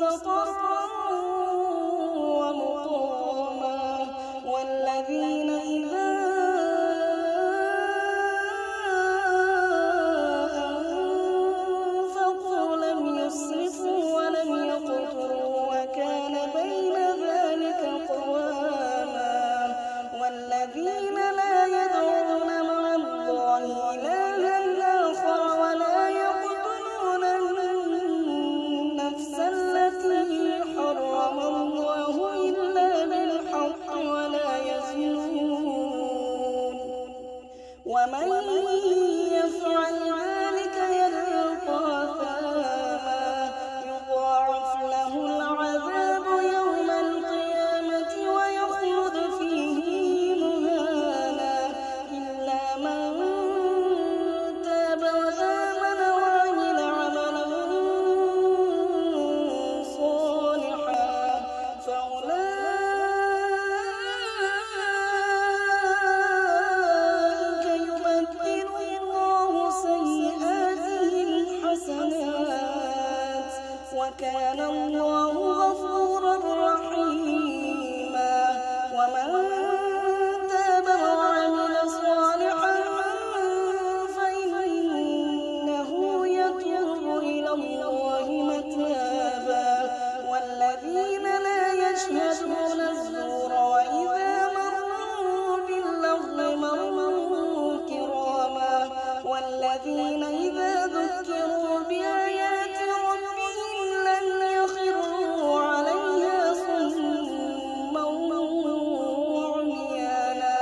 مستقرا ومقاما والذين إذا أنفقوا لم يسرفوا ولم يقتروا وكان بين ذلك قواما والذين لا يدعون مع الله إلها آخر ولا يقتلون النفس التي حرم الله إلا بالحق ولا يزنون ومن يفعل ذلك يلقى أثاما يضاعف له العذاب يوم القيامة ويخلد فيه مهانا إلا من تاب وآمن وعمل عملا صالحا فأولئك يبدل الله سيئاتهم حسنات وكان الله غفورا رحيما ومن تاب وعمل صالحا فإنه يتوب إلى الله متابا والذين لا يشهدون الزور وإذا مروا باللغو مروا كراما والذين إذا ذكروا بآيات ربهم لم يخروا عليها صما وعميانا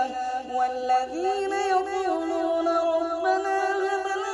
والذين يقولون